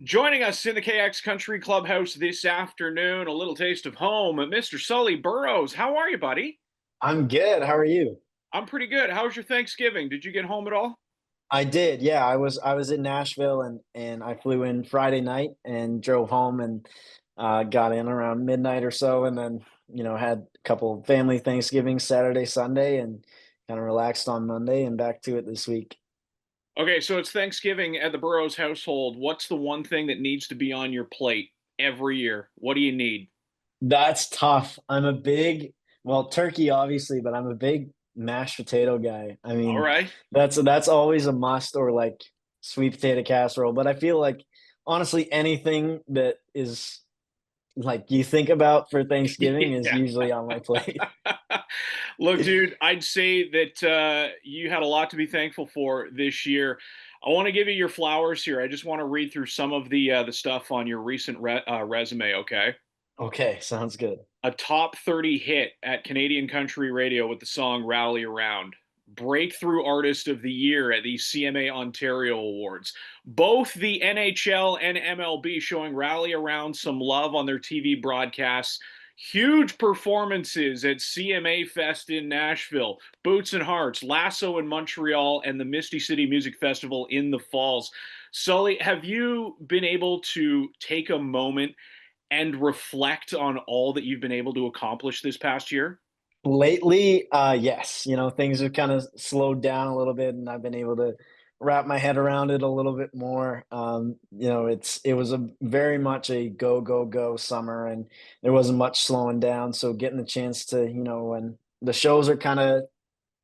Joining us in the KX Country Clubhouse this afternoon, a little taste of home, Mr. Sully Burrows. How are you, buddy? I'm good. How are you? I'm pretty good. How was your Thanksgiving? Did you get home at all? I did. Yeah, I was in Nashville and I flew in Friday night and drove home and got in around midnight or so and then, had a couple family Thanksgiving Saturday, Sunday and kind of relaxed on Monday and back to it this week. Okay, so it's Thanksgiving at the Burrows household. What's the one thing that needs to be on your plate every year? What do you need? That's tough. Well, turkey obviously, but I'm a big mashed potato guy. I All mean, right. that's always a must or like sweet potato casserole, but I feel like honestly anything that is like you think about for Thanksgiving is Yeah. usually on my plate. Look, dude, I'd say that you had a lot to be thankful for this year. I want to give you your flowers here. I just want to read through some of the stuff on your recent resume. Okay, Okay, sounds good. a top 30 hit at Canadian country radio with the song "Rally Around." Breakthrough Artist of the Year at the CMA Ontario Awards. Both the NHL and MLB showing Rally Around some love on their TV broadcasts. Huge performances at CMA Fest in Nashville, Boots and Hearts, Lasso in Montreal, and the Misty City Music Festival in the Falls. Sully, have you been able to take a moment and reflect on all that you've been able to accomplish this past year? Lately, yes, things have kind of slowed down a little bit and I've been able to wrap my head around it a little bit more. It was a very much a go, go, go summer and there wasn't much slowing down. So getting the chance to, when the shows are kind of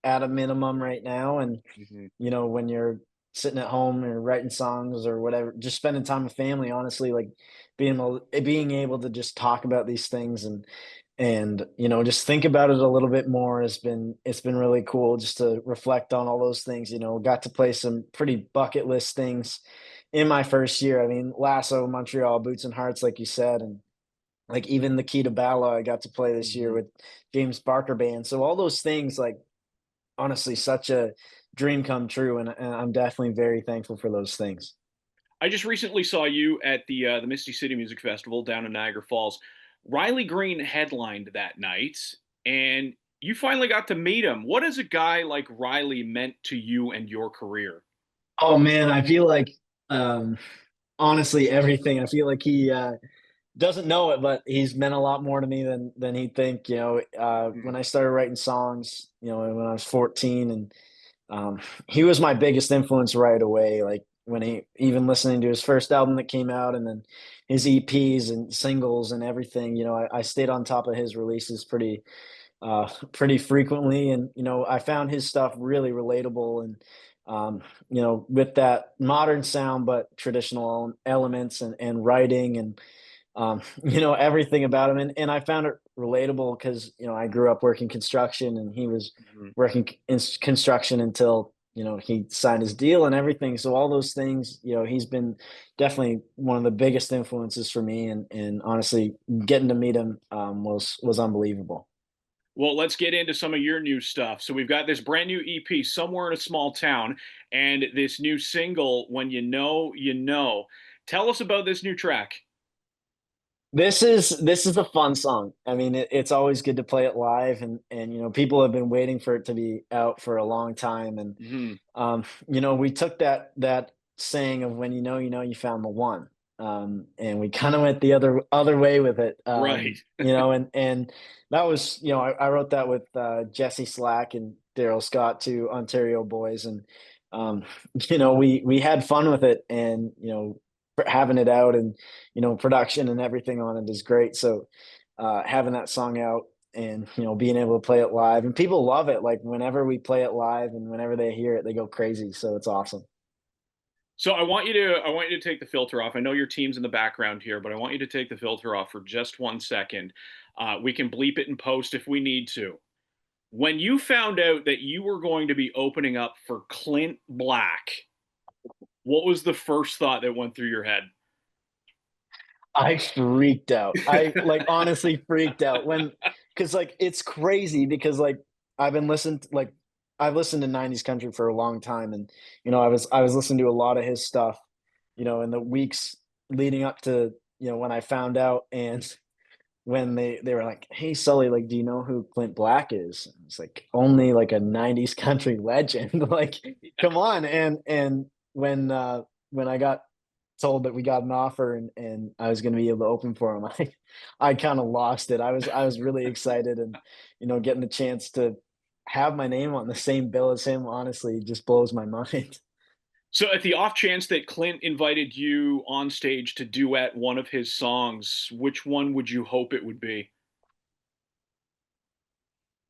at a minimum right now and Mhm. when you're sitting at home or writing songs or whatever, just spending time with family, honestly, like being able to just talk about these things and just think about it a little bit more it's been really cool just to reflect on all those things. Got to play some pretty bucket list things in my first year. I mean, Lasso, Montreal, Boots and Hearts, like you said, and like even the Key to Bala I got to play this year Mhm. with James Barker band. So all those things, like honestly, such a dream come true, and I'm definitely very thankful for those things. I just recently saw you at the Misty City Music Festival down in Niagara Falls. Riley Green headlined that night, and you finally got to meet him. What has a guy like Riley meant to you and your career? Oh man, I feel like um, honestly everything. I feel like he doesn't know it, but he's meant a lot more to me than he'd think. When Mhm. I started writing songs, when I was 14, and he was my biggest influence right away. Like when he even listening to his first album that came out, and then his EPs and singles and everything. I stayed on top of his releases pretty frequently, and I found his stuff really relatable and with that modern sound but traditional elements and writing and everything about him. And I found it relatable because, I grew up working construction and he was Mhm. working in construction until, he signed his deal and everything. So all those things, he's been definitely one of the biggest influences for me. And honestly, getting to meet him was unbelievable. Well, let's get into some of your new stuff. So we've got this brand new EP, Somewhere in a Small Town, and this new single, When You Know, You Know. Tell us about this new track. This is a fun song. I mean, it's always good to play it live, and people have been waiting for it to be out for a long time. And Mhm. we took that saying of when you found the one, and we kind of went the other way with it. Right. And that was I wrote that with Jesse Slack and Daryl Scott, two Ontario boys, and um, we had fun with it, and having it out and production and everything on it is great. So having that song out and being able to play it live and people love it. Like whenever we play it live and whenever they hear it, they go crazy. So it's awesome. So I want you to take the filter off. I know your team's in the background here, but I want you to take the filter off for just 1 second. We can bleep it in post if we need to. When you found out that you were going to be opening up for Clint Black, what was the first thought that went through your head? I freaked out. I like honestly freaked out when, because like it's crazy because like I've been listened like I've listened to 90s country for a long time, and I was listening to a lot of his stuff in the weeks leading up to, when I found out, and when they were like, "Hey, Sully, like, do you know who Clint Black is?" It's like, only like a '90s country legend. Like, come on. And when I got told that we got an offer, and I was going to be able to open for him, I kind of lost it. I was really excited, and getting the chance to have my name on the same bill as him, honestly, just blows my mind. So, at the off chance that Clint invited you on stage to duet one of his songs, which one would you hope it would be?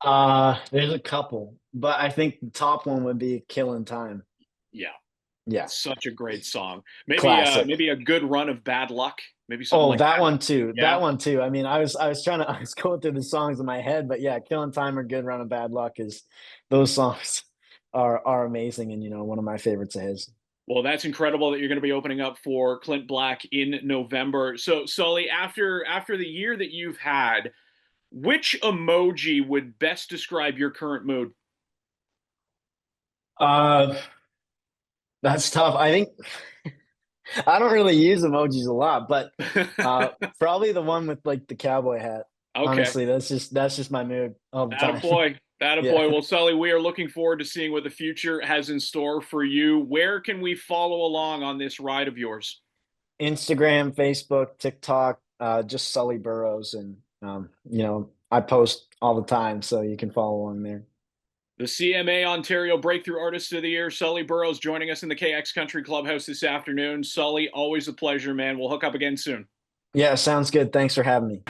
There's a couple, but I think the top one would be "Killing Time." Yeah, Yeah, it's such a great song. classic. Maybe a good run of bad luck, maybe something Oh, like that that. one too. Yeah. That one too. I mean, I was trying to I was going through the songs in my head, but yeah, "Killing Time" or "Good Run of Bad Luck" is those songs are amazing, and one of my favorites of his. Well, that's incredible that you're going to be opening up for Clint Black in November. So, Sully, after the year that you've had, which emoji would best describe your current mood? Uh, that's tough. I think I don't really use emojis a lot, but probably the one with like the cowboy hat. Okay. Honestly, that's just my mood all the time. Attaboy. Yeah. Attaboy. Well, Sully, we are looking forward to seeing what the future has in store for you. Where can we follow along on this ride of yours? Instagram, Facebook, TikTok, just Sully Burrows, and I post all the time, so you can follow along there. The CMA Ontario Breakthrough Artist of the Year, Sully Burrows, joining us in the KX Country Clubhouse this afternoon. Sully, always a pleasure, man. We'll hook up again soon. Yeah, sounds good. Thanks for having me.